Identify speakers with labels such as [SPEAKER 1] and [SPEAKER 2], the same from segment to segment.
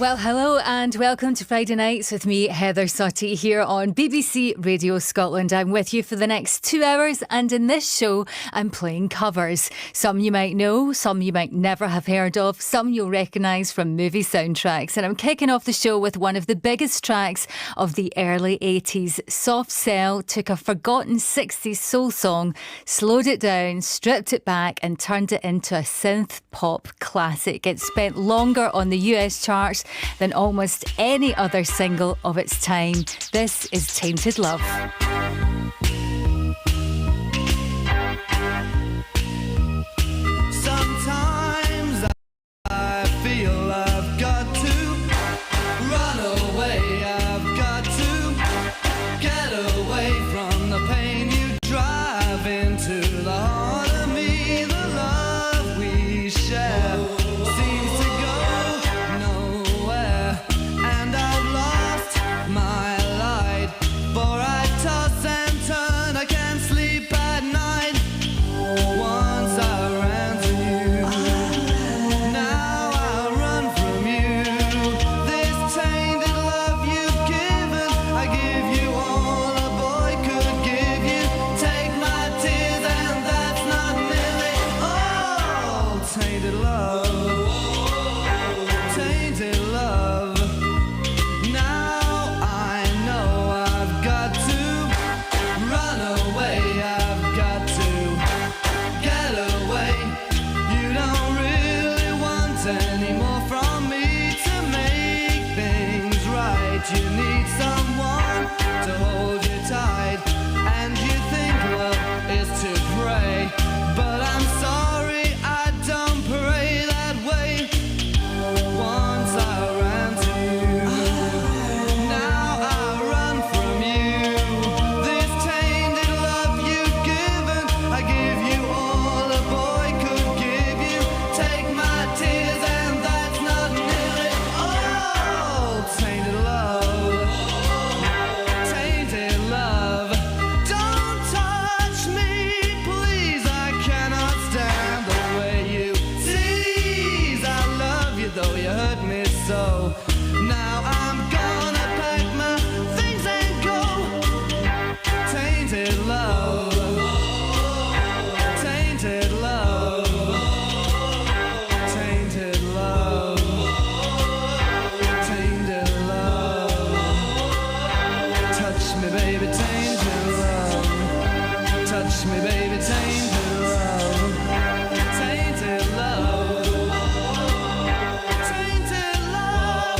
[SPEAKER 1] Well, hello and welcome to Friday Nights with me, Heather Suttie, here on BBC Radio Scotland. I'm with you for the next 2 hours, and in this show, I'm playing covers. Some you might know, some you might never have heard of, some you'll recognise from movie soundtracks. And I'm kicking off the show with one of the biggest tracks of the early 80s. Soft Cell took a forgotten 60s soul song, slowed it down, stripped it back, and turned it into a synth pop classic. It spent longer on the US charts than almost any other single of its time. This is Tainted Love.
[SPEAKER 2] Sometimes I feel I've got to run away, I've got to get away from the pain you drive into the heart of me. The love we share seems to go nowhere, and I've lost my light, for I toss and turn, I can't sleep at night. Once I ran to you, now I run from you. This tainted love you've given, I give you all a boy could give you. Take my tears and that's not nearly all. Tainted love, tainted love. Now I know I've got to run away, I've got to get away. You don't really want any more from me to make things right. You need someone to hold you tight, and you think love is to pray, but I'm sorry, I don't pray that way. Once I ran to you, now I run from you. This tainted love you've given, I give you all a boy could give you. Take my tears and that's not nearly all. Tainted love, tainted love. Don't touch me, please, I cannot stand the way you tease. I love you though you hurt me so. Now I'm gonna pack my things and go. Tainted love, tainted love, tainted love, tainted love. Touch me, baby, tainted love. Touch me, baby, tainted love. Tainted love, tainted love.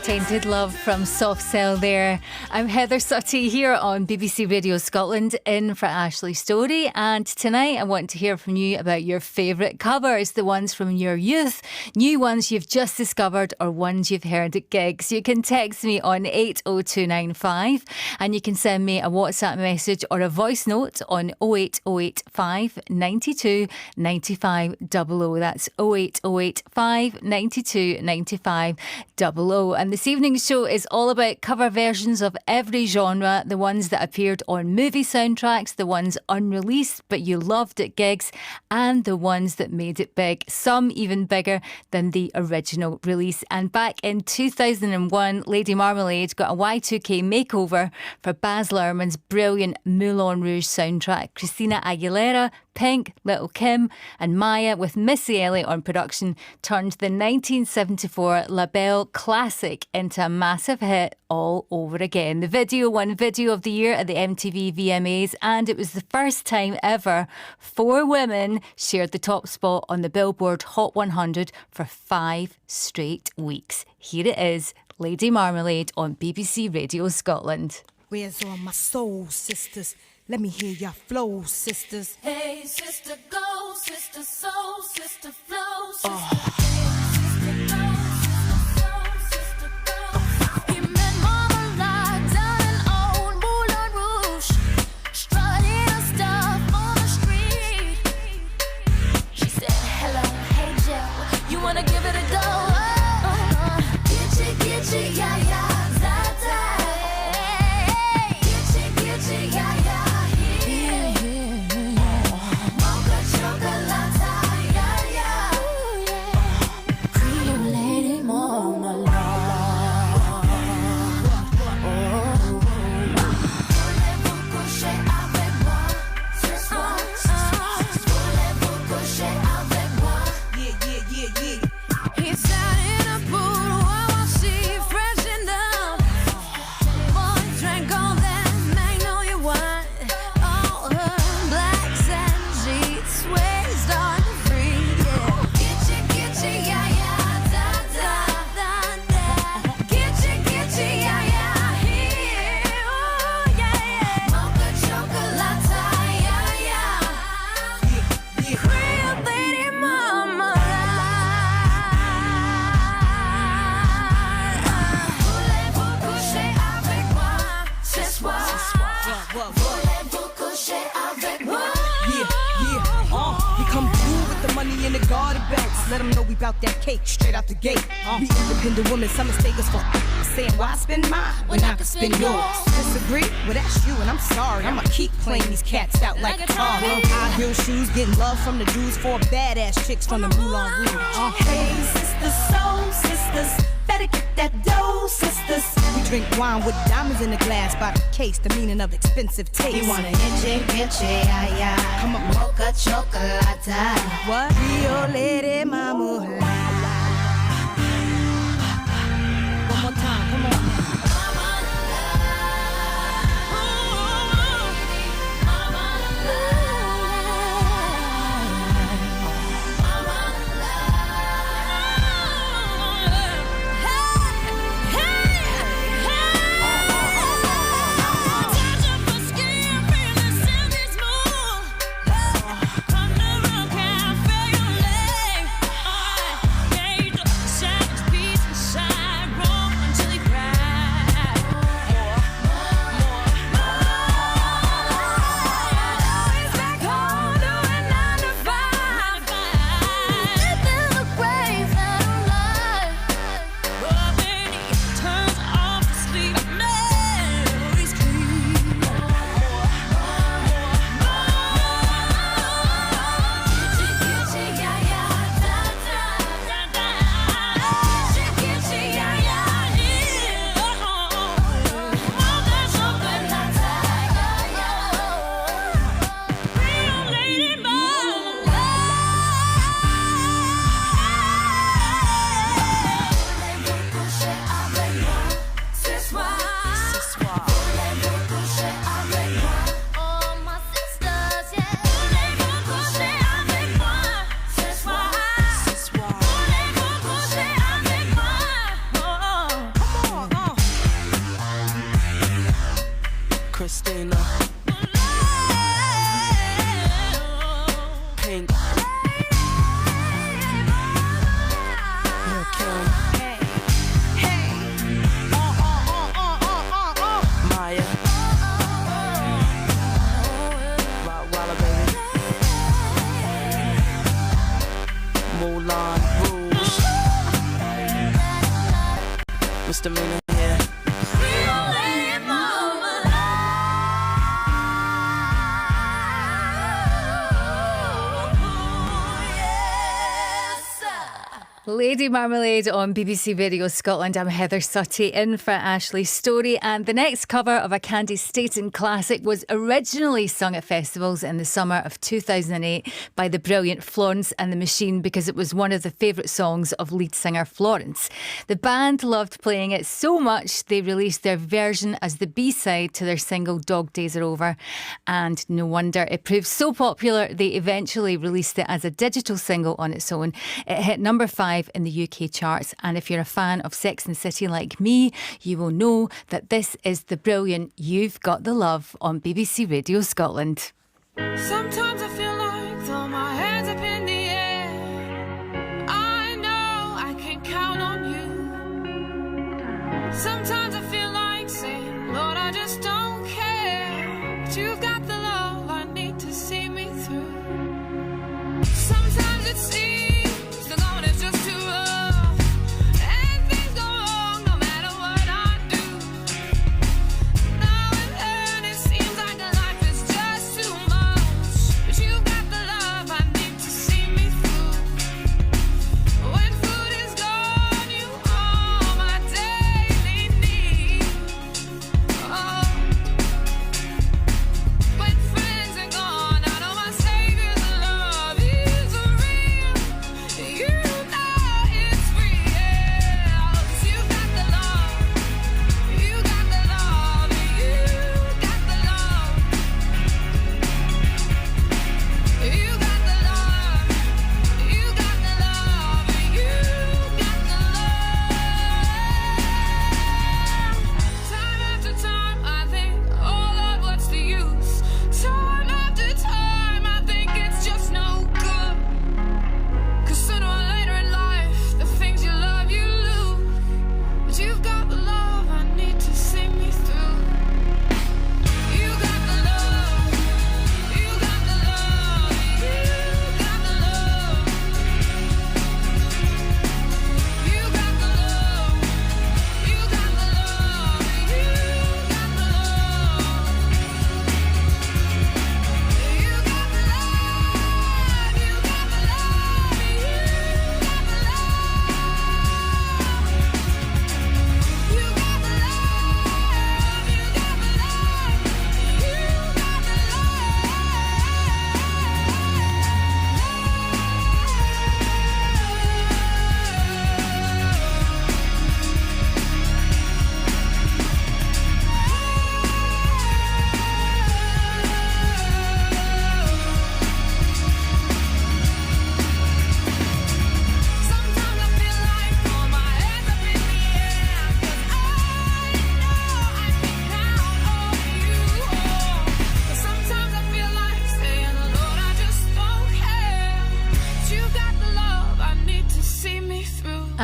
[SPEAKER 1] Tainted Love from Soft Cell there. I'm Heather Suttie here on BBC Radio Scotland, in for Ashley Storrie, and tonight I want to hear from you about your favourite covers, the ones from your youth, new ones you've just discovered, or ones you've heard at gigs. You can text me on 80295, and you can send me a WhatsApp message or a voice note on 08085 92 95 00. That's 08085 92 95 00. And this evening's show is all about cover versions of every genre, the ones that appeared on movie soundtracks, the ones unreleased but you loved at gigs, and the ones that made it big, some even bigger than the original release. And back in 2001, Lady Marmalade got a Y2K makeover for Baz Luhrmann's brilliant Moulin Rouge soundtrack. Christina Aguilera, Pink, Little Kim and Maya, with Missy Elliott on production, turned the 1974 La Belle classic into a massive hit all over again. The video won Video of the Year at the MTV VMAs, and it was the first time ever 4 women shared the top spot on the Billboard Hot 100 for 5 straight weeks. Here it is, Lady Marmalade on BBC Radio Scotland.
[SPEAKER 3] Where's all my soul sisters? Let me hear your flow, sisters.
[SPEAKER 4] Hey, sister, go, sister, soul, sister, flow, sister.
[SPEAKER 3] Oh. let them know we bout that cake straight out the gate. Be independent women, some mistake us for saying, why spend mine when I can spend yours? Disagree? Well, that's you, and I'm sorry. I'ma keep playing these cats out like a car. High heel shoes, getting love from the dudes, 4 badass chicks from the Moulin Rouge.
[SPEAKER 5] Hey, sisters, soul sisters, better get that dough, sisters.
[SPEAKER 3] We drink wine with diamonds in the glass by the case, the meaning of expensive taste.
[SPEAKER 5] You want an inche, ay, ay.
[SPEAKER 3] Come on.
[SPEAKER 5] Mocha chocolate.
[SPEAKER 3] What? Rio Lady Mama. One more time, come on.
[SPEAKER 2] Christina, Pink, Lil' Kim, Maya, Rottweiler baby, Moulin Rouge, Misdemeanor here.
[SPEAKER 1] Lady Marmalade on BBC Radio Scotland. I'm Heather Suttie in for Ashley Storrie, and the next cover of a Candy Staton classic was originally sung at festivals in the summer of 2008 by the brilliant Florence and the Machine because it was one of the favourite songs of lead singer Florence. The band loved playing it so much they released their version as the B-side to their single Dog Days Are Over, and no wonder it proved so popular they eventually released it as a digital single on its own. It hit number 5 in the UK charts, and if you're a fan of Sex and the City like me, you will know that this is the brilliant You've Got the Love on BBC Radio Scotland.
[SPEAKER 4] Sometimes I feel like throw my hands up in the air. I know I can count on you. Sometimes I feel like saying, Lord, I just don't care. But you've got the love I need to see me through. Sometimes it seems the going is just too rough, and things go wrong no matter what I do. Now and then it seems like life is just too much, but you've got the love I need to see me through. When food is gone, you are my daily need.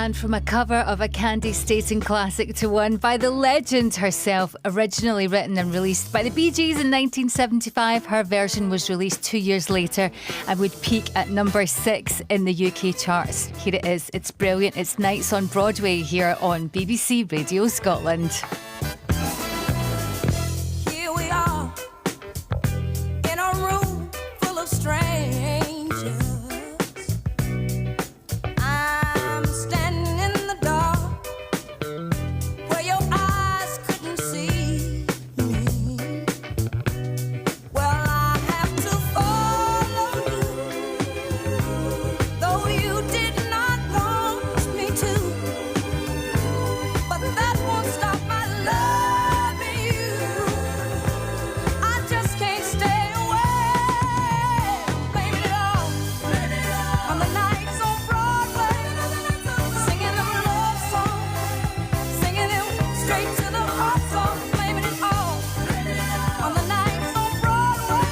[SPEAKER 1] And from a cover of a Candy Staten classic to one by the legend herself, originally written and released by the Bee Gees in 1975, her version was released 2 years later and would peak at number 6 in the UK charts. Here it is. It's brilliant. It's Nights on Broadway here on BBC Radio Scotland.
[SPEAKER 5] Here we are in a room full of strangers. I'm standing in the dark where your eyes couldn't see me. Well, I have to follow you, though you did not want me to. But that won't stop my loving you. I just can't stay away. I'm blaming it all on the nights on Broadway, singing them love songs, singing them straight to the heart songs. Blaming it all on the nights on Broadway,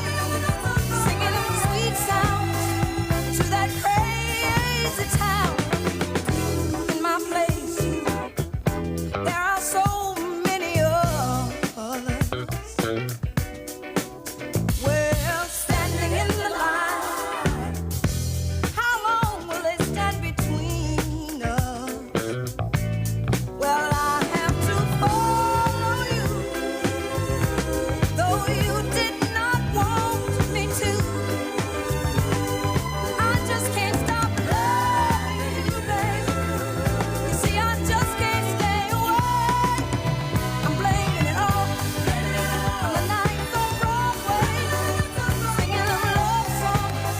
[SPEAKER 5] singing them sweet sounds to that crazy town. In my place, there are so many others. Well, standing in the line, how long will they stand between us? Well, I have to follow you, though you did not want me to. I just can't stop loving you, baby. You see, I just can't stay away. I'm blaming it all on the nights on Broadway, singing them love songs,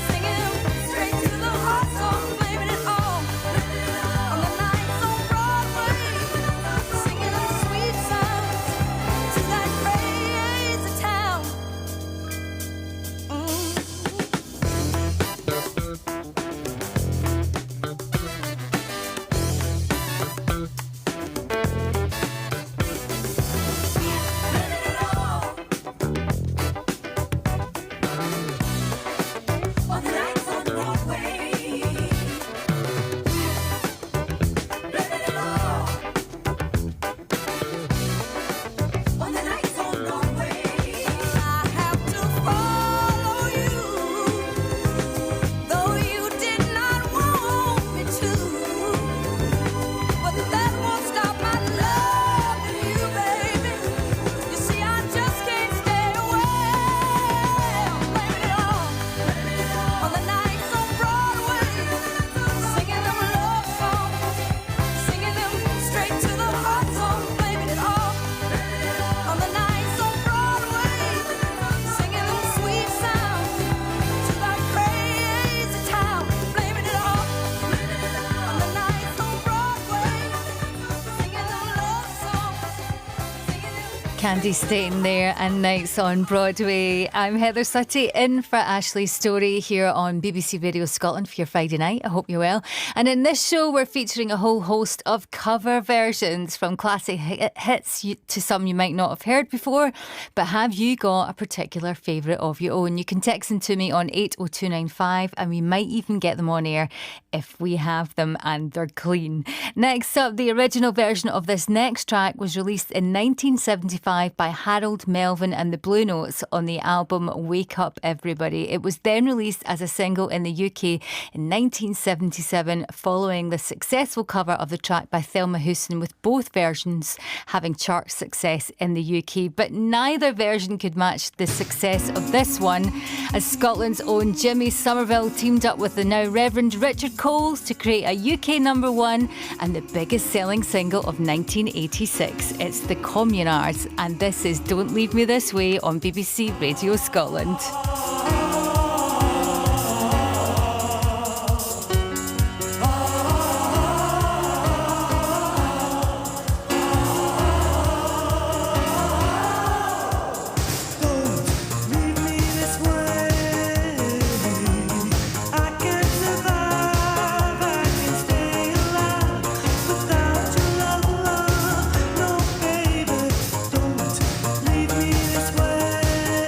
[SPEAKER 5] singing them straight to the heart songs. Blaming it all on the nights on Broadway, singing them sweet sounds to that crazy town. On the nights on Broadway, living it all. On the nights on Broadway, I have to follow you, though you did not want me to. But that won't stop my loving you, baby. You see, I just can't stay away. I'm blaming it all on the nights on Broadway, singing them love songs, singing them straight to the heart songs. Blaming it all on the nights on Broadway, singing them sweet sounds to that crazy town. Blaming it all on the nights on Broadway, singing them love songs, singing them.
[SPEAKER 1] Candy Staten there and Nights on Broadway. I'm Heather Sutty in for Ashley Storrie here on BBC Radio Scotland for your Friday night. I hope you're well. And in this show, we're featuring a whole host of cover versions from classic hits to some you might not have heard before. But have you got a particular favourite of your own? You can text them to me on 80295 and we might even get them on air if we have them and they're clean. Next up, the original version of this next track was released in 1975 by Harold Melvin and the Blue Notes on the album Wake Up Everybody. It was then released as a single in the UK in 1977 following the successful cover of the track by Thelma Houston, with both versions having chart success in the UK. But neither version could match the success of this one, as Scotland's own Jimmy Somerville teamed up with the now Reverend Richard Coles to create a UK number one and the biggest selling single of 1986. It's the Communards, and this is Don't Leave Me This Way on BBC Radio Scotland.
[SPEAKER 2] Leave me this way. I can't survive. I can't stay alive without your love. No, baby, don't leave me this way.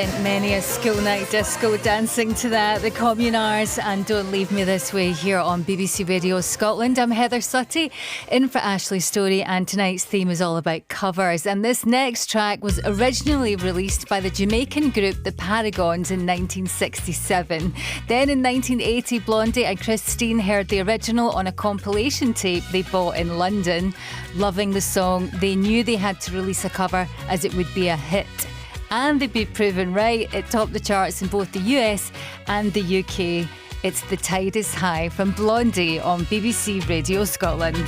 [SPEAKER 1] spent many a school night disco dancing to that, the Communards and Don't Leave Me This Way here on BBC Radio Scotland. I'm Heather Suttie, in for Ashley Storrie, and tonight's theme is all about covers. And this next track was originally released by the Jamaican group The Paragons in 1967. Then in 1980, Blondie and Christine heard the original on a compilation tape they bought in London. Loving the song, they knew they had to release a cover as it would be a hit. And they'd be proven right. It topped the charts in both the US and the UK. It's The Tide Is High from Blondie on BBC Radio Scotland.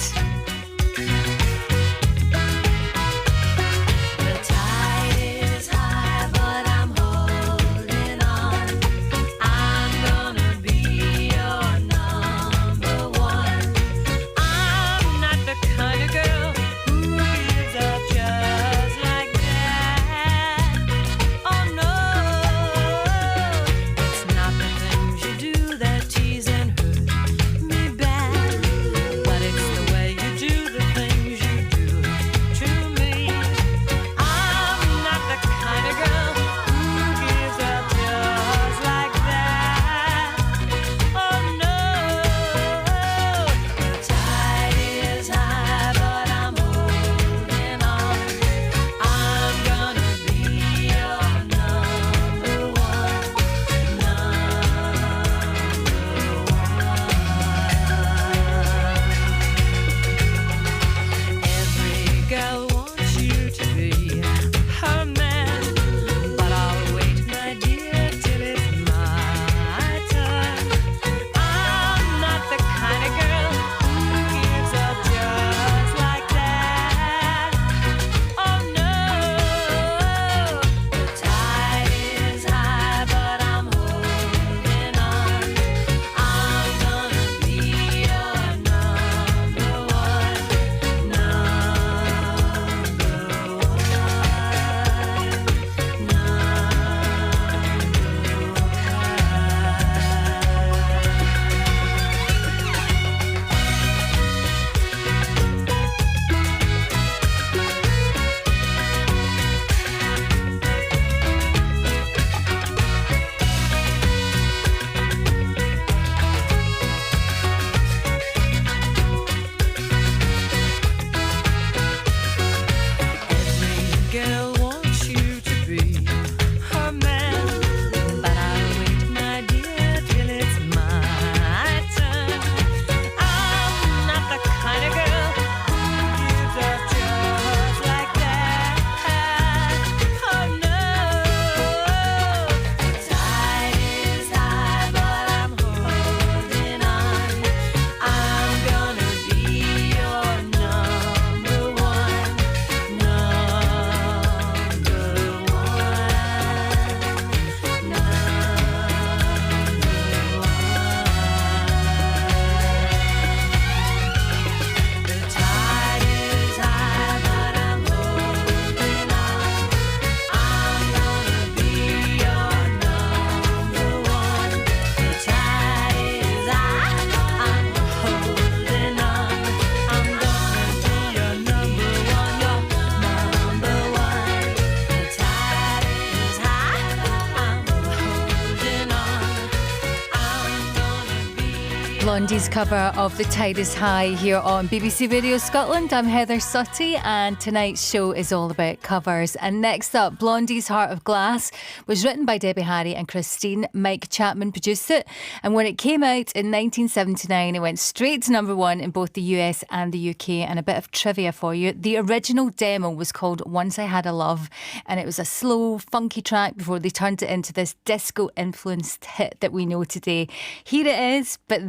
[SPEAKER 1] Blondie's cover of The Tide Is High here on BBC Radio Scotland. I'm Heather Suttie, and tonight's show is all about covers. And next up, Blondie's Heart of Glass was written by Debbie Harry and Christine. Mike Chapman produced it, and when it came out in 1979, it went straight to number one in both the US and the UK. And a bit of trivia for you, the original demo was called Once I Had a Love, and it was a slow, funky track before they turned it into this disco-influenced hit that we know today. Here it is, but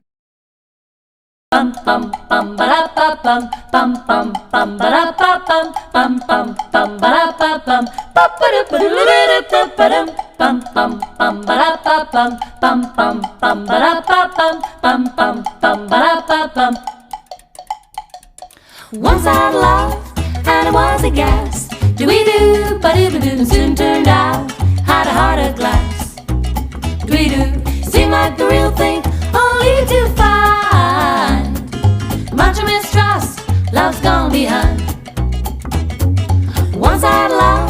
[SPEAKER 1] bum bum bum ba da ba bum bum bum bum ba da ba bum bum bum bum ba da ba bum ba ba da ba da ba da bum bum bum ba da ba bum bum bum bum ba da ba bum bum bum bum ba da ba bum. Once I had love and it was a gas. Do we do ba do ba do, and soon turned out had a heart of glass. Do we do seem like the real thing, only to find much of mistrust, love's gone behind. Once I had love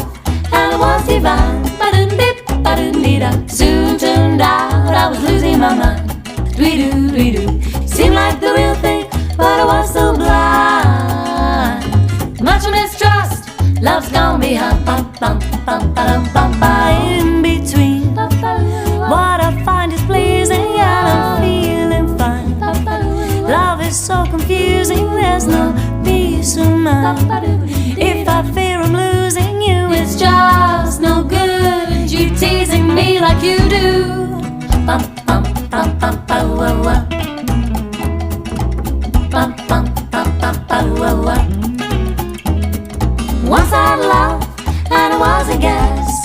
[SPEAKER 1] and it was divine. Ba-dum-dip, ba
[SPEAKER 5] is so confusing, there's no peace of mind. If I fear I'm losing you, it's just no good. You teasing me like you do. Bum, bum, bum, bum, bum, wah, wah. Bum, bum, bum, bum, bum, wah, wah. Once I had love and I was a guest.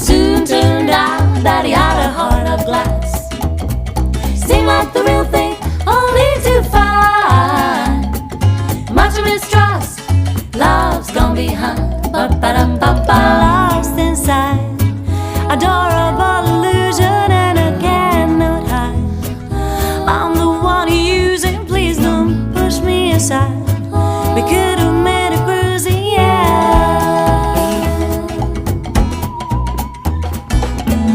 [SPEAKER 5] Soon turned out that he had a heart of glass. Seemed like the real thing, only to find much mistrust, love's gone behind. Ba-ba-dum-ba-ba. Lost inside adorable illusion and I cannot hide. I'm the one you're using, please don't push me aside. We could have made a cruising, yeah.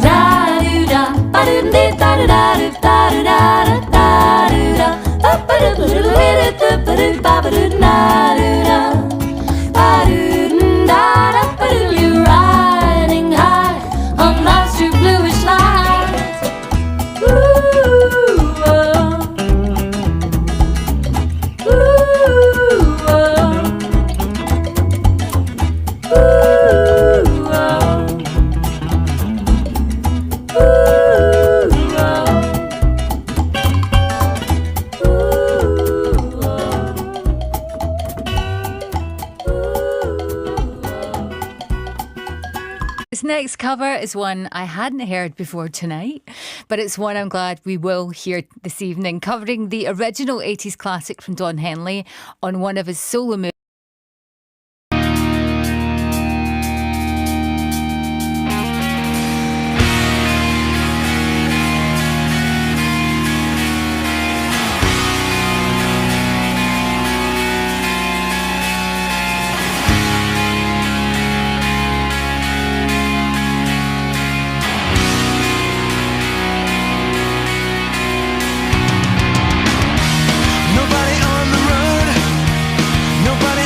[SPEAKER 5] Da-do-da, ba-do-da-da-da-da-da-da-da-da-da-da, ba-ba-do-ba-do-ba-do-da-da-da, ba-do-da-da-ba-do. You're riding high on love's true bluish light. Ooh, oh. Ooh, oh. Ooh, oh.
[SPEAKER 1] This next cover is one I hadn't heard before tonight, but it's one I'm glad we will hear this evening, covering the original 80s classic from Don Henley on one of his solo movies.
[SPEAKER 2] Nobody on the road, nobody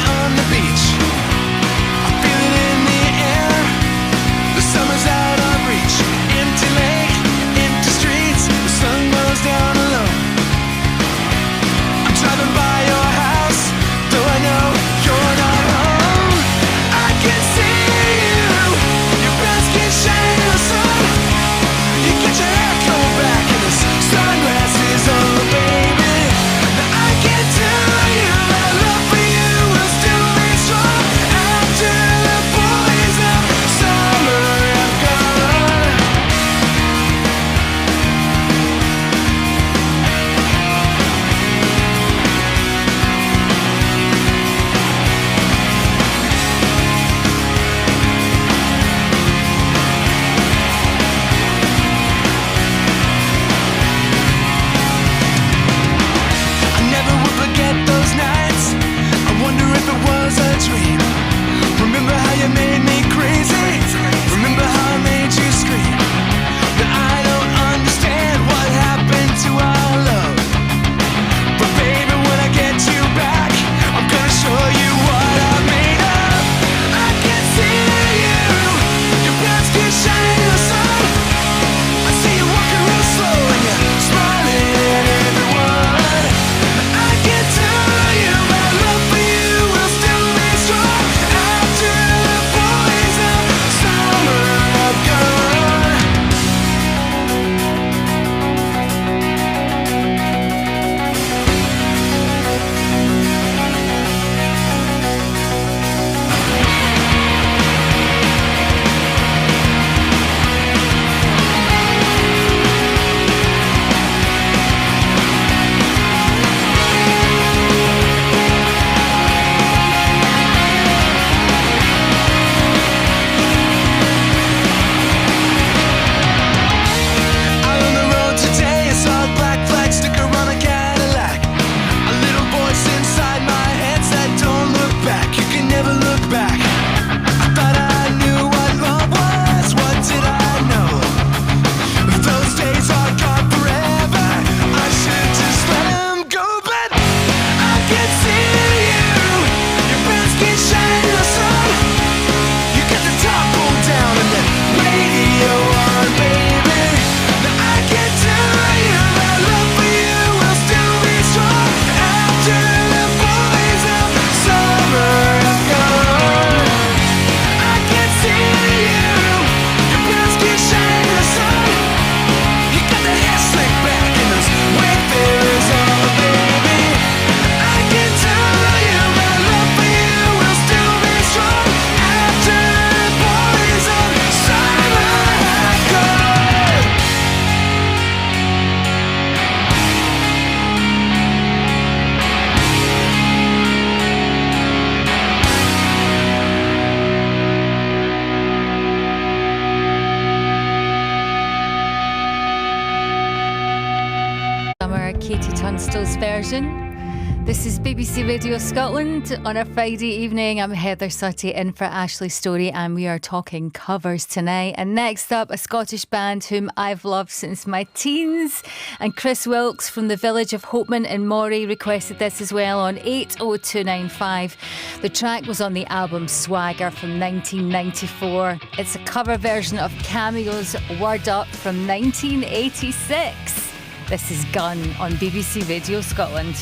[SPEAKER 1] Katie Tunstall's version. This is BBC Radio Scotland on a Friday evening. I'm Heather Suttie in for Ashley Storrie, and we are talking covers tonight. And next up, a Scottish band whom I've loved since my teens. And Chris Wilkes from the village of Hopeman in Moray requested this as well on 80295. The track was on the album Swagger from 1994. It's a cover version of Cameo's Word Up from 1986. This is Gun on BBC Radio Scotland.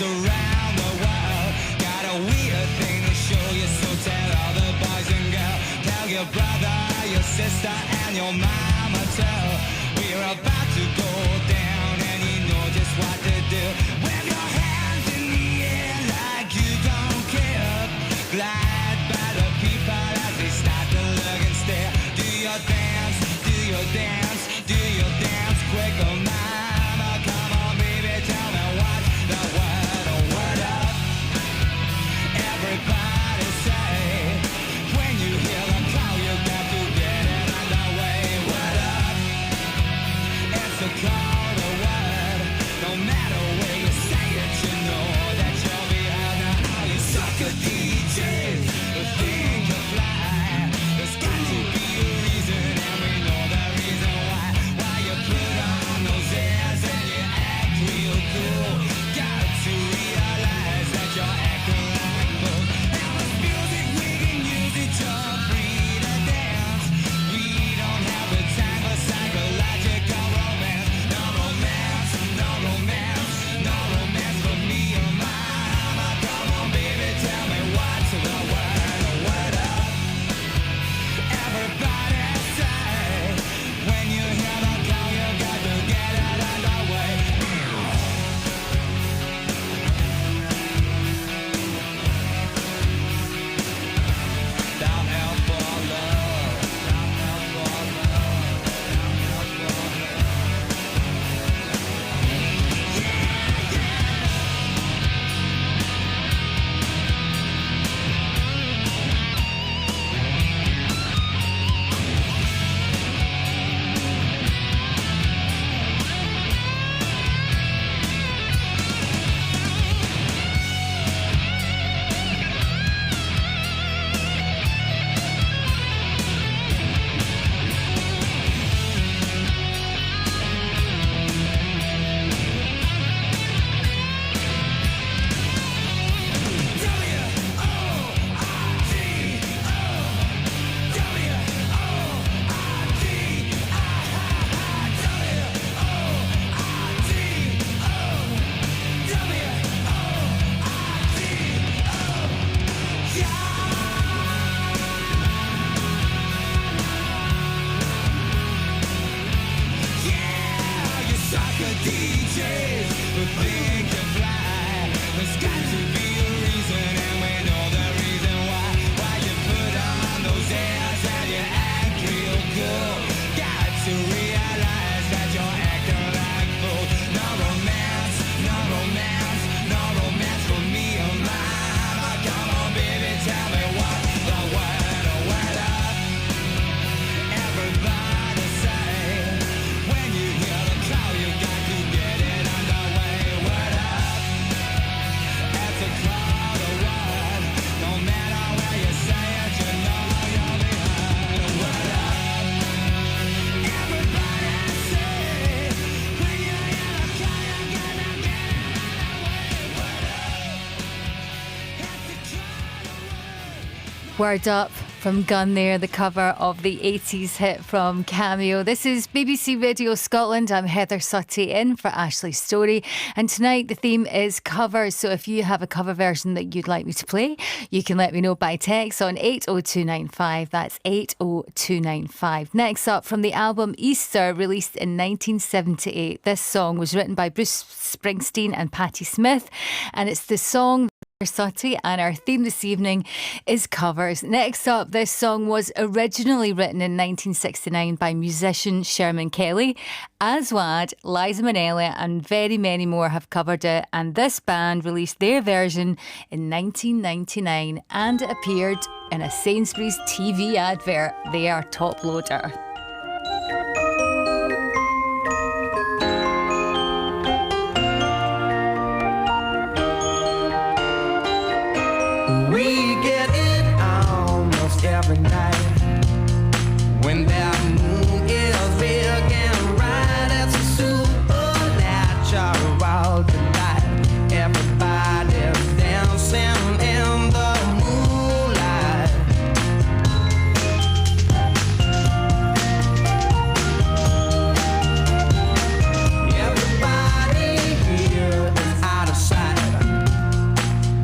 [SPEAKER 2] Around the world, got a weird thing to show you, so tell all the boys and girls, tell your brother, your sister, and your mama too. We're about to go down, and you know just what to do. Wave your hands in the air like you don't care. Glide by the people as they start to look and stare. Do your dance, do your dance, do your dance quick, oh mama, come on baby, tell me what the word. Everybody say, when you hear the call, you got to get it underway. Word up, it's a call to word. No matter where you say it, you know that you'll be out now. All you sucker DJs who think you fly, there's got to be a reason, and we know the reason why. Why you put on those airs and you act real cool. Got to realize that you're acting like bull. Now with music we can use it to breed a dance. We don't have the time for psychological romance. No romance, no romance, no romance for me or my mama. Come on baby, tell me what's the word up. Everybody say, when you hear the call, you got to get it underway. Down out for love, down out for love, down out for love. DJs who think you fly. There's got to be a reason, and we know the reason why. Why you put on those airs and you act real cool. Got to realize that you're acting like fools. No romance, no romance, no romance for me or mama. Come on baby, tell me what the word up. Everybody say, when you hear the call, you got to get it underway. Word up, it's a call to word. No matter where you say it, you know you'll be heard. Word up, everybody say, when you hear the call, you got to get it underway. Word up, it's a call to word.
[SPEAKER 1] Word Up from Gun there, the cover of the 80s hit from Cameo. This is BBC Radio Scotland. I'm Heather Suttie in for Ashley Storrie. And tonight the theme is covers. So if you have a cover version that you'd like me to play, you can let me know by text on 80295. That's 80295. Next up, from the album Easter, released in 1978. This song was written by Bruce Springsteen and Patti Smith. And it's the song Sutty, and our theme this evening is covers. Next up, this song was originally written in 1969 by musician Sherman Kelly. Aswad, Liza Minnelli and very many more have covered it, and this band released their version in 1999 and it appeared in a Sainsbury's TV advert. They are Top Loader.
[SPEAKER 2] We get it almost every night when that moon is big and bright. It's a supernatural delight. Everybody's dancing in the moonlight. Everybody here is out of sight.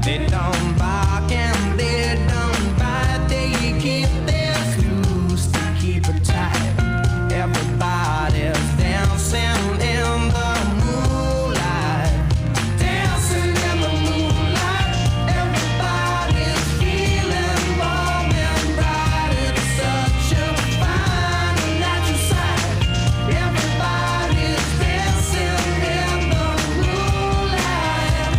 [SPEAKER 2] They don't bark and they don't bite. They keep their clues to keep it tight. Everybody's dancing in the moonlight. Dancing in the moonlight. Everybody's feeling warm and bright. It's such a fine and natural sight. Everybody's dancing in the moonlight.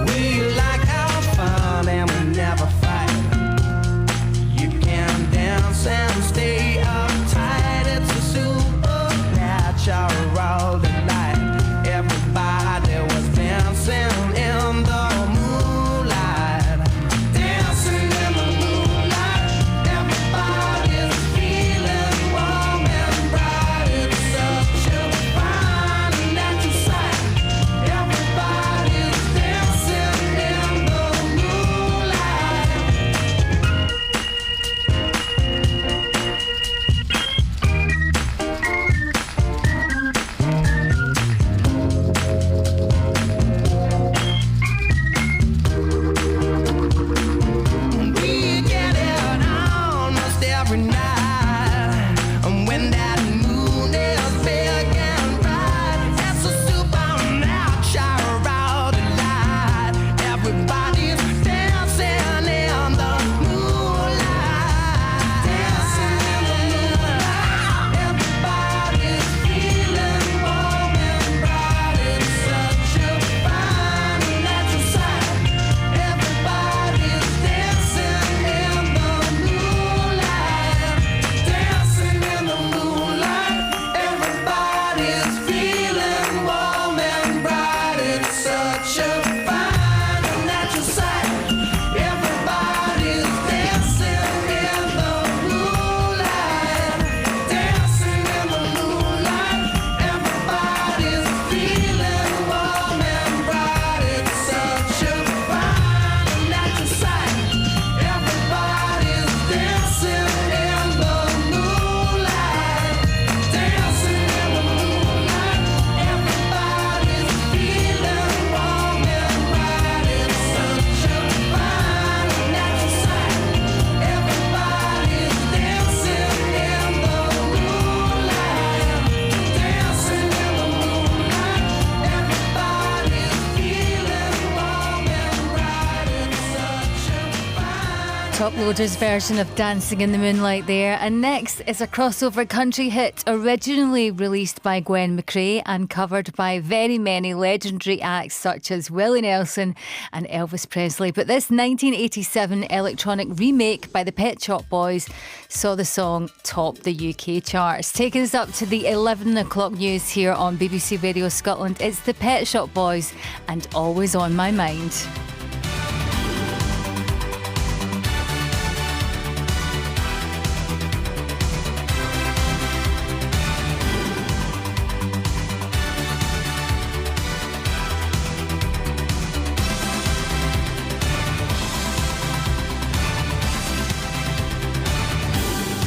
[SPEAKER 2] We like our fun and we never fight. You can dance and stay uptight. It's a supernatural delight. Everybody was dancing in the moonlight. Dancing in the moonlight. Everybody's feeling warm and bright. It's such a fine and natural sight. Everybody's dancing in the moonlight. We get it almost every night. And when that moon is big and bright, it's a supernatural delight. Everybody's dancing in the moonlight. Dancing in the moonlight. Everybody's feeling warm and bright. It's such a fine and natural sight. Everybody's dancing in the moonlight. Dancing in the moonlight. Everybody's feeling warm and bright. It's such a fine and natural sight. Everybody's dancing in the moonlight. Dancing in the moonlight. Everybody's feeling warm and bright. It's such a fine and natural sight. Everybody's dancing in the moonlight. Dancing in the moonlight. Everybody's feeling warm and bright. It's such a fine and natural sight. Everybody's dancing in the moonlight. Dancing in the moonlight. Everybody's feeling warm and bright. It's such a fine.
[SPEAKER 1] Top Loader's version of Dancing in the Moonlight there. And next is a crossover country hit originally released by Gwen McCrae and covered by very many legendary acts such as Willie Nelson and Elvis Presley. But this 1987 electronic remake by the Pet Shop Boys saw the song top the UK charts. Taking us up to the 11 o'clock news here on BBC Radio Scotland, it's the Pet Shop Boys and Always on My Mind.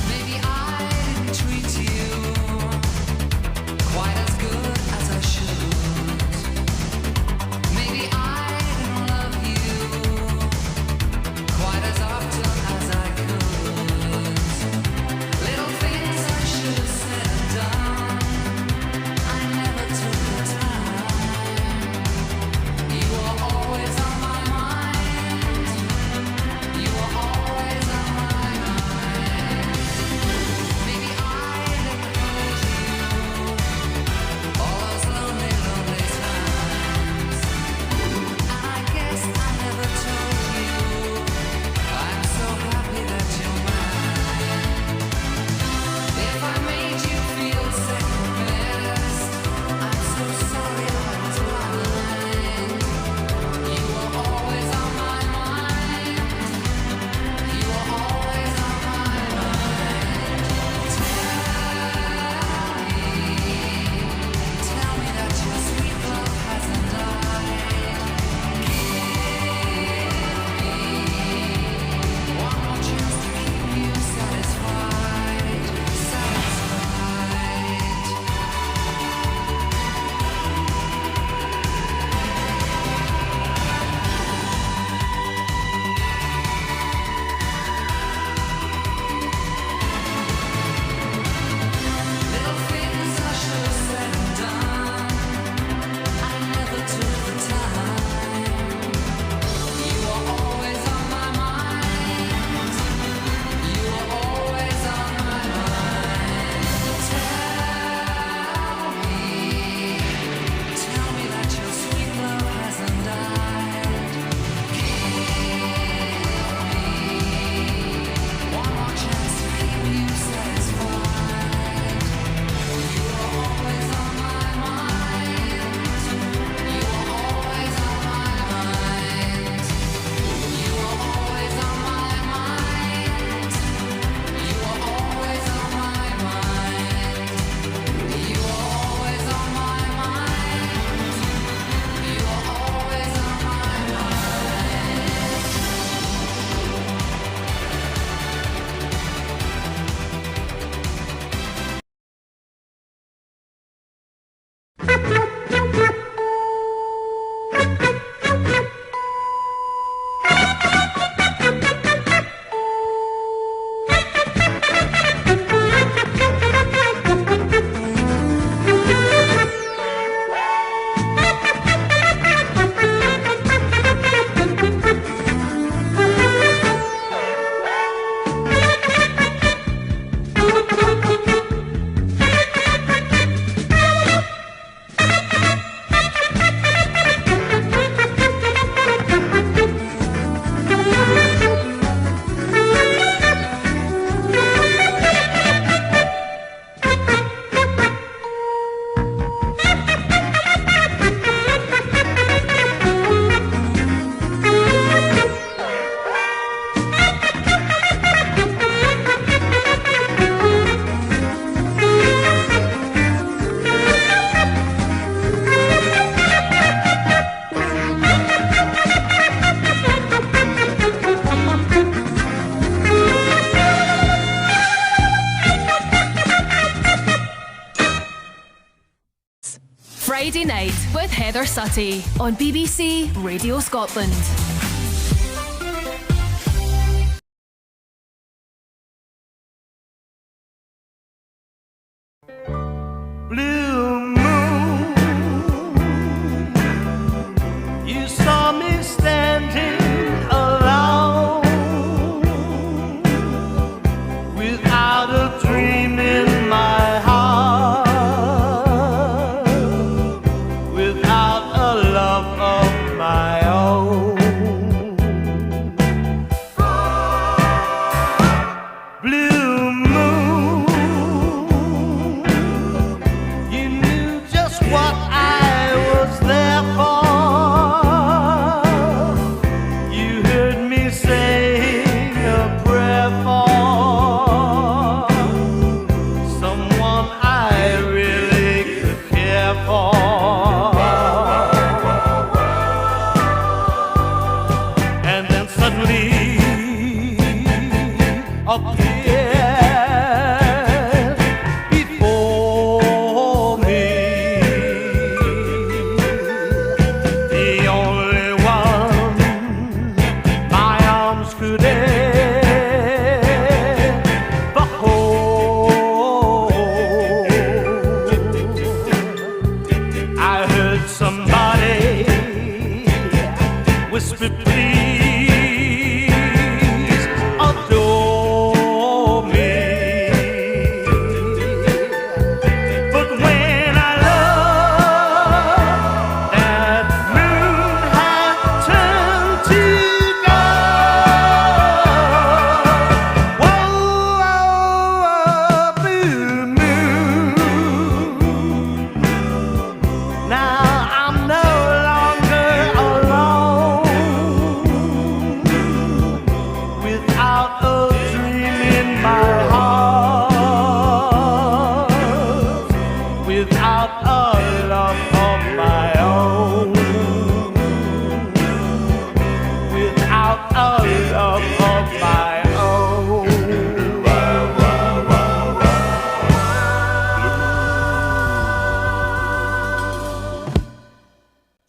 [SPEAKER 2] Maybe I didn't treat you quite as good as I should. Maybe I didn't love
[SPEAKER 4] Friday Night with Heather Suttie on BBC Radio Scotland.
[SPEAKER 2] Blue moon, you saw me standing alone, without a dream in my heart, without a love of my own. Blue moon, you knew just what I was there for. You heard me sing a prayer for someone I really could care for. And then suddenly appeared before me, the only one my arms could ever hold. I heard somebody whisper, please adore me. But when I looked, that moon had turned to gold. Whoa, blue moon. Now I'm no longer alone, without a dream in my heart, without a love of my own, without a love of my own.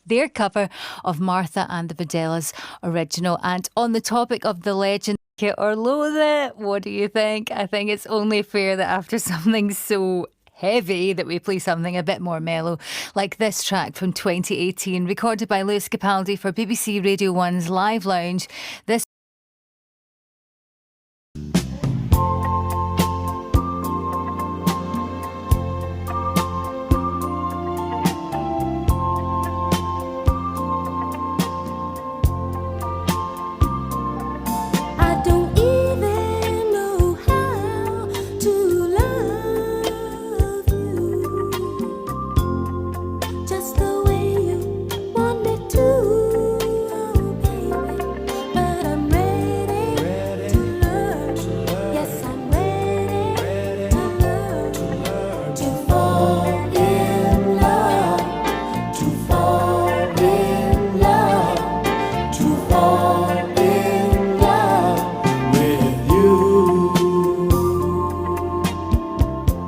[SPEAKER 1] Their cover of Martha and the Vandellas original. And on the topic of the legend, like it or loathe it, what do you think? I think it's only fair that after something so heavy that we play something a bit more mellow, like this track from 2018, recorded by Lewis Capaldi for BBC Radio 1's Live Lounge. This
[SPEAKER 5] I don't even know how to love you just the way you want me to, oh baby. But I'm ready to learn. Yes, I'm ready to learn, to fall in love, to fall in love, to fall in love with you.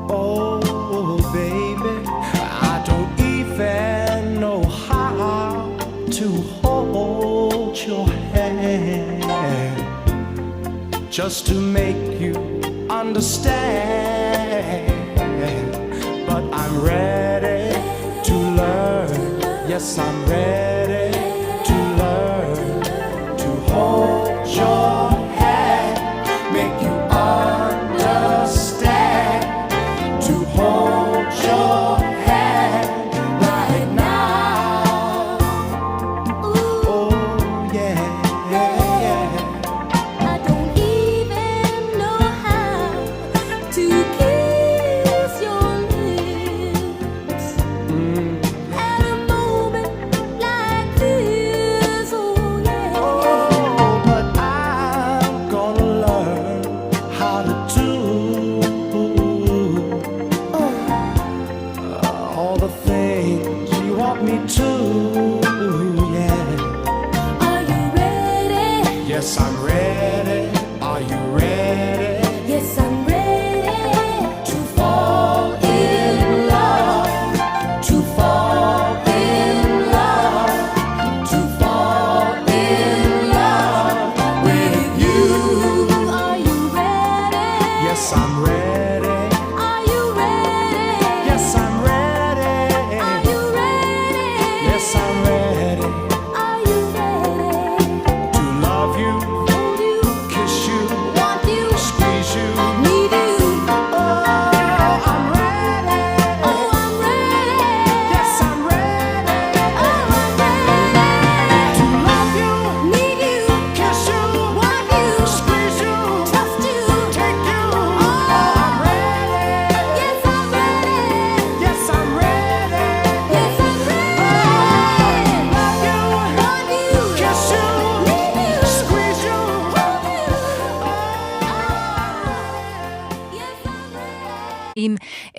[SPEAKER 2] Oh, baby, I don't even know how to hold your hand, just to make you understand. But I'm ready to learn. Yes, I'm ready to learn, to hold your hand, make you understand, to hold your hand right now. Oh yeah, yeah.
[SPEAKER 5] I don't even know how to kiss your lips at a moment like this. Oh yeah.
[SPEAKER 2] Oh, but I'm gonna learn how to do all the things you want me to. Yeah.
[SPEAKER 5] Are you ready?
[SPEAKER 2] Yes, I'm ready. Are you ready?
[SPEAKER 5] Yes, I'm ready to fall in love, to fall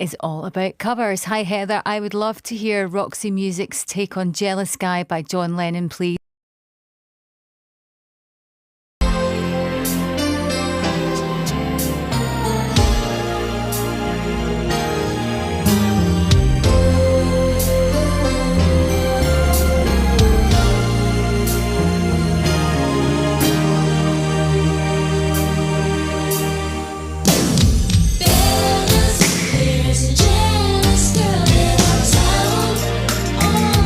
[SPEAKER 1] is all about covers. Hi Heather, I would love to hear Roxy Music's take on Jealous Guy by John Lennon, please.
[SPEAKER 5] There's a jealous girl in our town. Oh,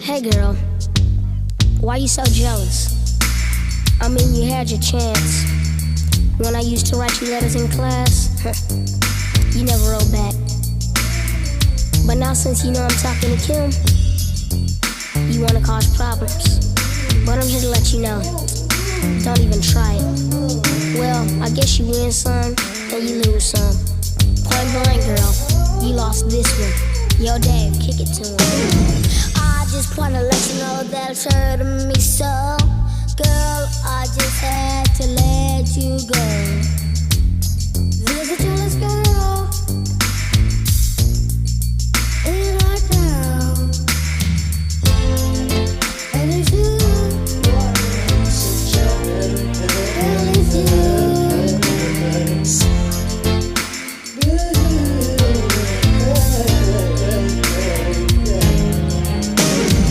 [SPEAKER 6] Hey girl, why you so jealous? I mean, you had your chance. When I used to write you letters in class, you never wrote back. But now since you know I'm talking to Kim, you wanna cause problems. But I'm here to let you know, don't even try it. Well, I guess you win some, and you lose some. Point blank, girl, you lost this one. Yo, Dave, kick it to him. I just wanna let you know that it's hurting me so. Girl, I just had to let you go. There's a jealous girl in our town, and it's you. Girl, it's you.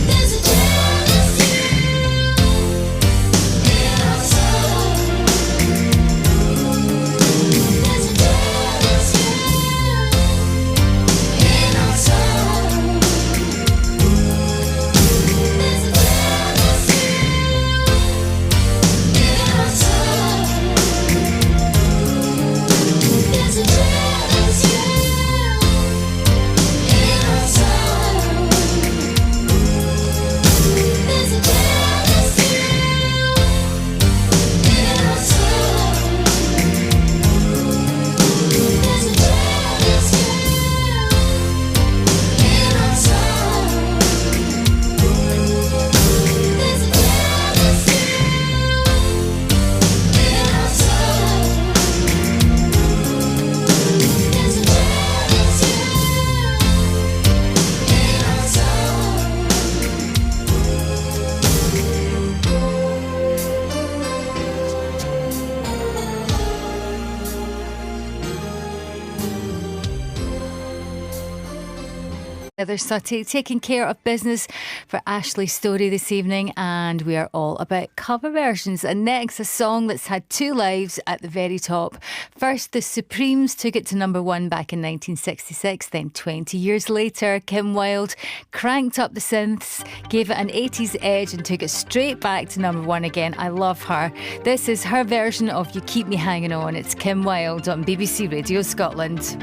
[SPEAKER 6] There's a jealous girl in our town.
[SPEAKER 1] Heather Sutty taking care of business for Ashley Storrie this evening, and we are all about cover versions. And next, a song that's had two lives at the very top. First, the Supremes took it to number one back in 1966. Then 20 years later, Kim Wilde cranked up the synths, gave it an 80s edge and took it straight back to number one again. I love her. This is her version of You Keep Me Hanging On. It's Kim Wilde on BBC Radio Scotland.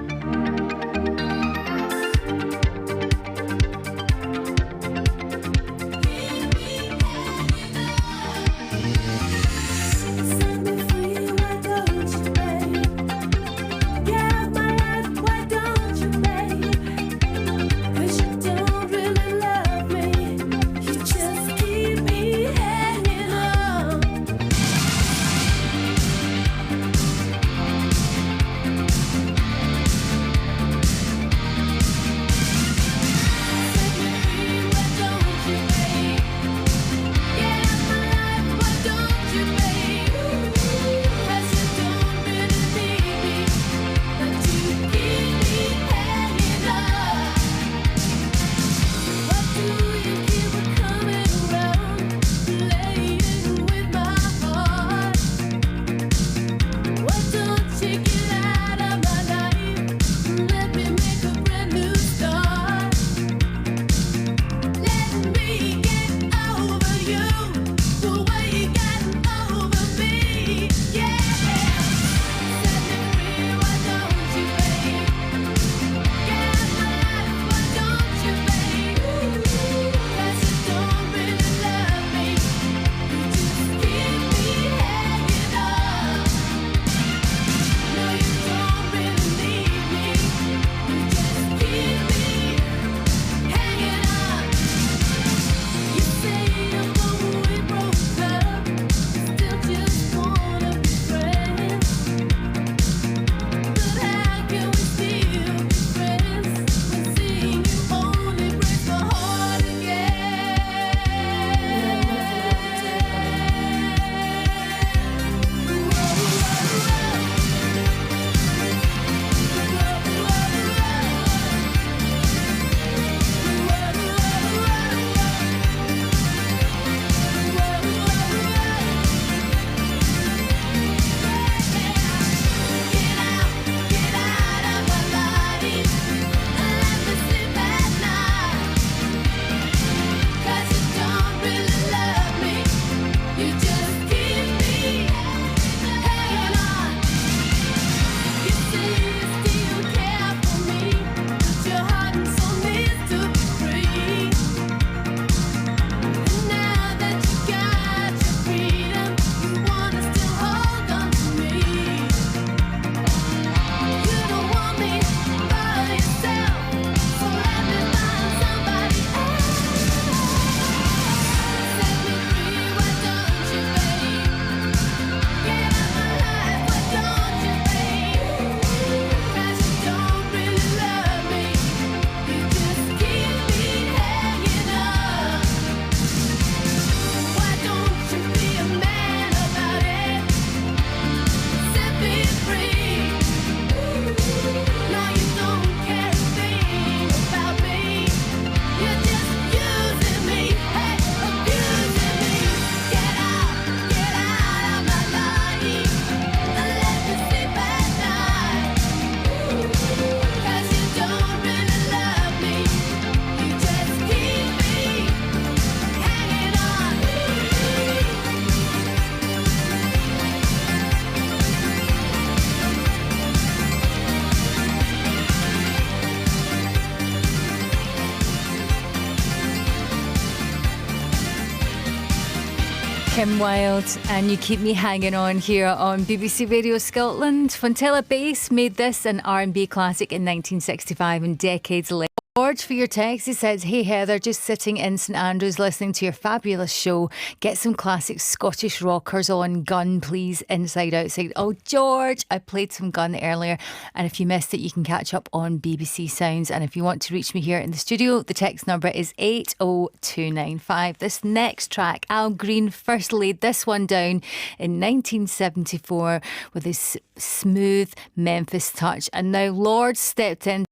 [SPEAKER 1] Kim Wilde and You Keep Me Hanging On here on BBC Radio Scotland. Fontella Bass made this an R&B classic in 1965 and decades later. George, for your text, he says, "Hey Heather, just sitting in St Andrews listening to your fabulous show. Get some classic Scottish rockers on. Gun, please. Inside, outside." Oh, George, I played some Gun earlier, and if you missed it, you can catch up on BBC Sounds. And if you want to reach me here in the studio, the text number is 80295. This next track, Al Green first laid this one down in 1974 with his smooth Memphis touch, and now Lord stepped in.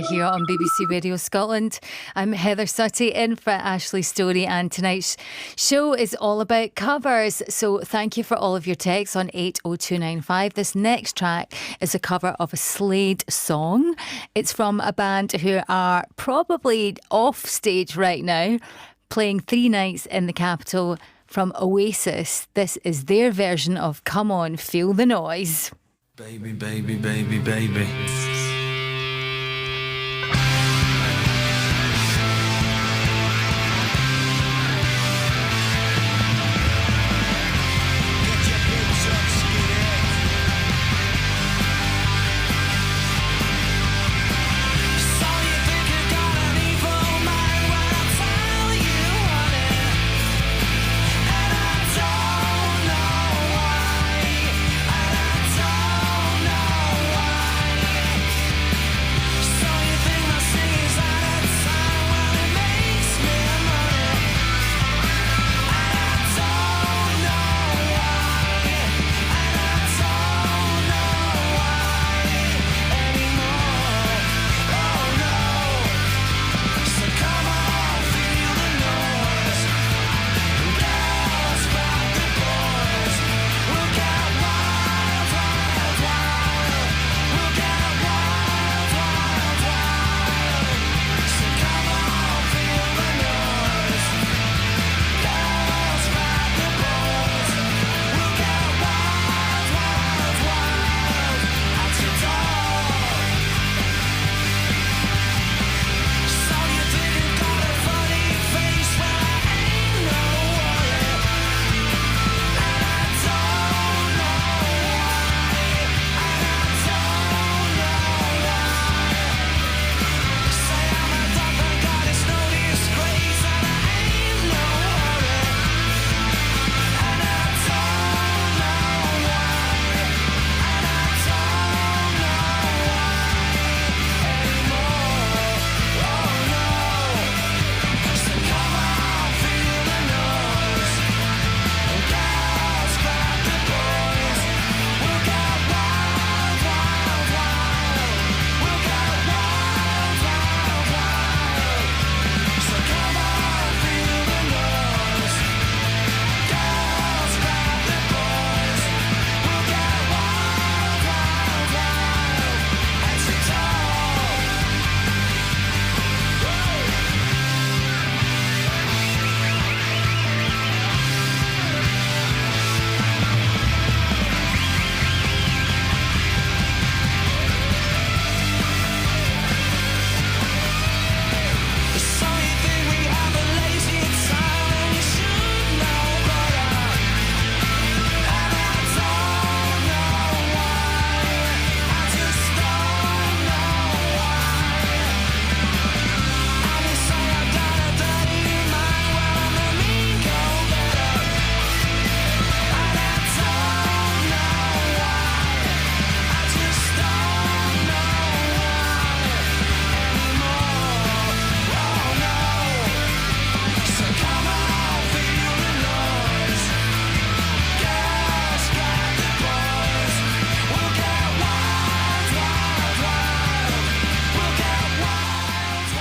[SPEAKER 1] here on BBC Radio Scotland. I'm Heather Sutty in for Ashley Storrie, and tonight's show is all about covers. So thank you for all of your texts on 80295. This next track is a cover of a Slade song. It's from a band who are probably off stage right now, playing 3 nights in the capital, from Oasis. This is their version of Come On, Feel the Noise.
[SPEAKER 2] Baby, baby, baby, baby.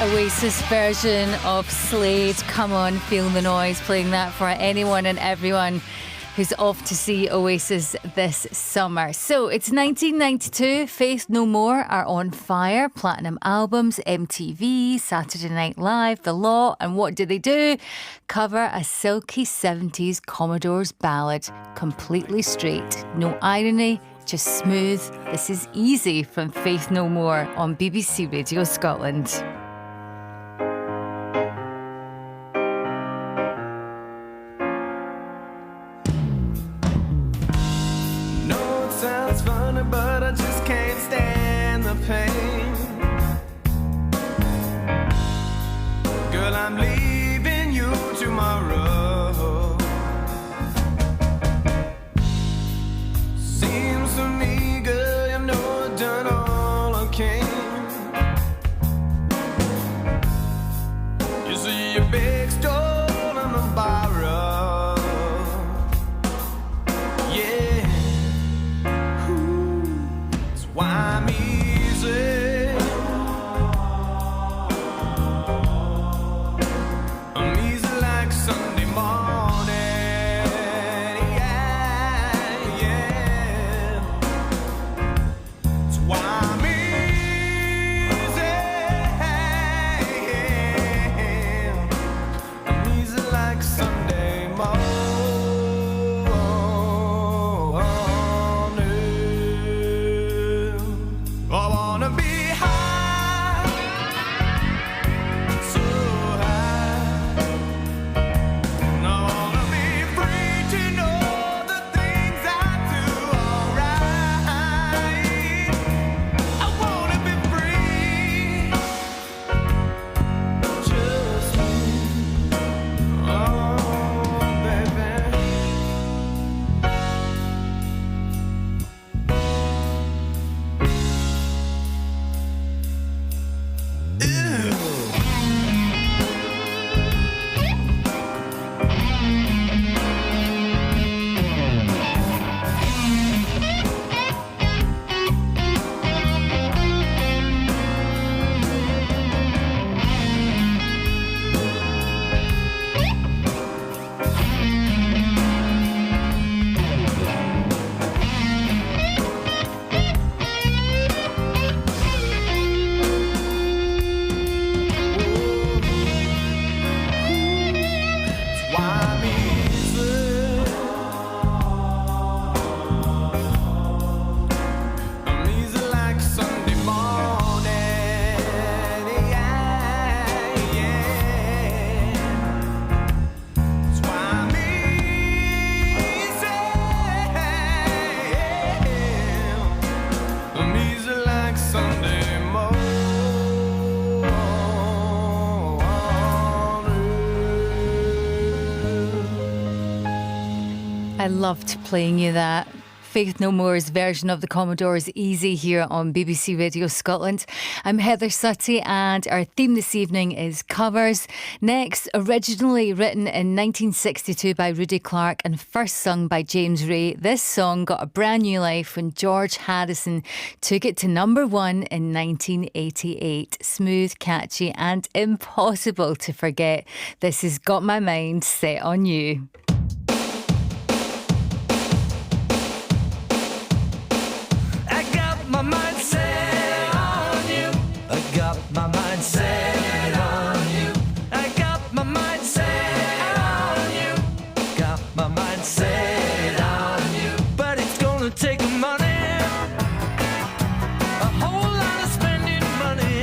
[SPEAKER 1] Oasis version of Slade, Come On, Feel the Noise, playing that for anyone and everyone who's off to see Oasis this summer. So it's 1992, Faith No More are on fire, platinum albums, MTV, Saturday Night Live, The Law, and what do? Cover a silky 70s Commodore's ballad, completely straight, no irony, just smooth. This is Easy from Faith No More on BBC Radio Scotland.
[SPEAKER 2] Sounds funny, but I just can't stand the pain. Girl, I'm leaving you tomorrow. Seems to me, girl, you know I've done all I can. You see your big stole and a borrow. Yeah. Why I'm easy.
[SPEAKER 1] I loved playing you that. Faith No More's version of the Commodore's Easy here on BBC Radio Scotland. I'm Heather Sutty and our theme this evening is covers. Next, originally written in 1962 by Rudy Clark and first sung by James Ray, this song got a brand new life when George Harrison took it to number one in 1988. Smooth, catchy and impossible to forget. This has got my mind set on you.
[SPEAKER 2] My mind set on you. I got my mind set on you. I got my mind set on you. Got my mind set on you. But it's gonna take money, a whole lot of spending money.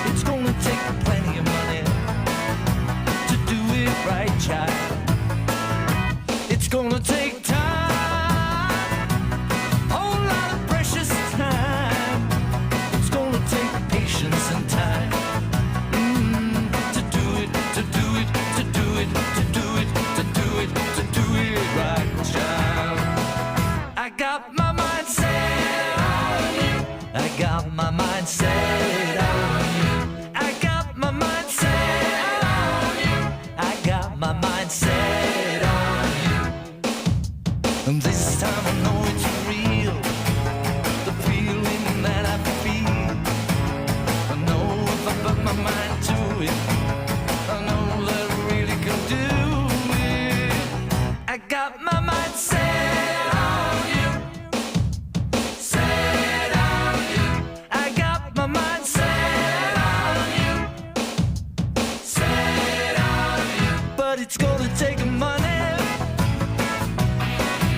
[SPEAKER 2] It's gonna take plenty of money to do it right, child. It's gonna take time. Got my mind set on you. I got my mind set on you. I got my mind set on you. And this time I know it's real. The feeling that I feel. I know if I put my mind to it, I know that I really can do it. I got my mind set on you. It's gonna take money,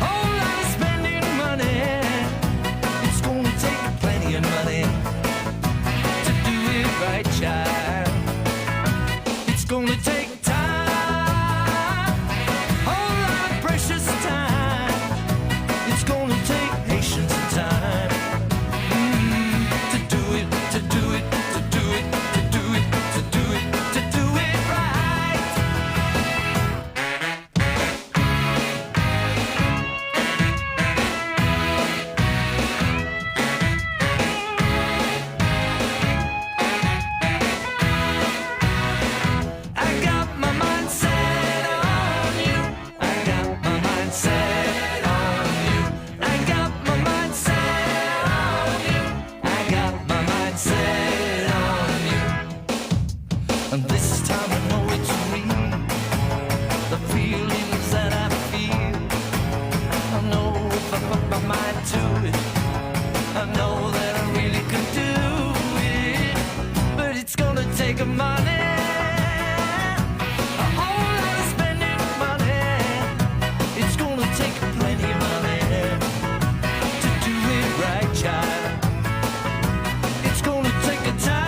[SPEAKER 2] whole lot of spending money. It's gonna take plenty of money to do it right, child. It's gonna take time, whole lot of precious time. It's gonna take patience and time to do it, to do it, to do it, to do it, to do it, to do it right. And this time I know it's real. The feelings that I feel. I know if I put my mind to it, I know that I really could do it. But it's gonna take money, a whole lot of spending money. It's gonna take plenty of money to do it right, child. It's gonna take a time.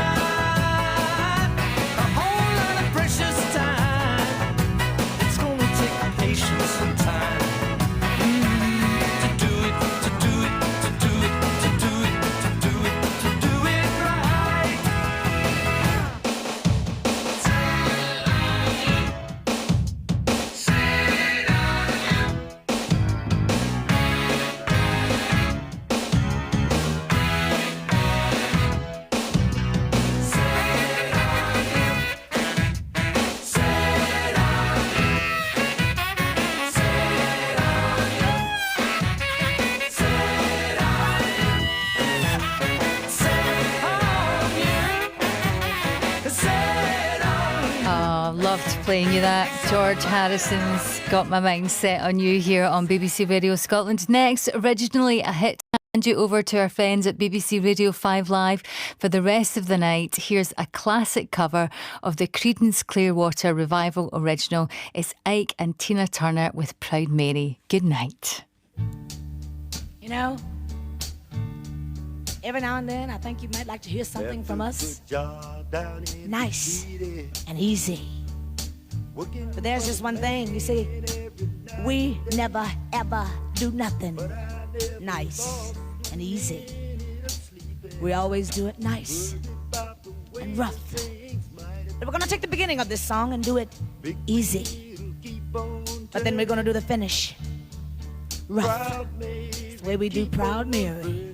[SPEAKER 1] Loved playing you that. George Harrison's Got My Mind Set on You here on BBC Radio Scotland. Next, originally a hit. Hand you over to our friends at BBC Radio 5 Live for the rest of the night. Here's a classic cover of the Creedence Clearwater Revival original. It's Ike and Tina Turner with Proud Mary. Good night.
[SPEAKER 7] You know, every now and then I think you might like to hear something from us. Nice and easy. But there's just one thing, you see, we never ever do nothing nice and easy. We always do it nice and rough. But we're gonna take the beginning of this song and do it easy. But then we're gonna do the finish rough. It's the way we do Proud Mary.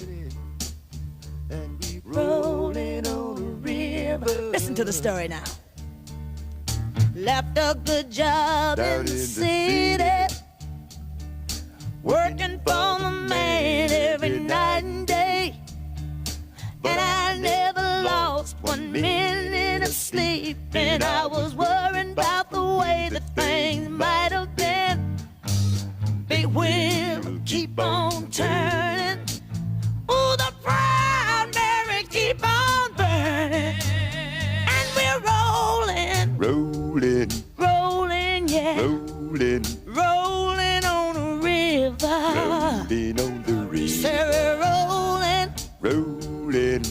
[SPEAKER 7] Rolling on the river. Listen to the story now. Left a good job in the city, working for the man every night and day. And I never lost 1 minute of sleep, and I was worrying about the way that things might have been. Big wheel keep on turning. Oh, the Proud Mary keep on burning. And we're rolling, rolling, yeah, rolling on the river.
[SPEAKER 8] Rolling on the river.
[SPEAKER 7] Say we're rolling,
[SPEAKER 8] Rolling.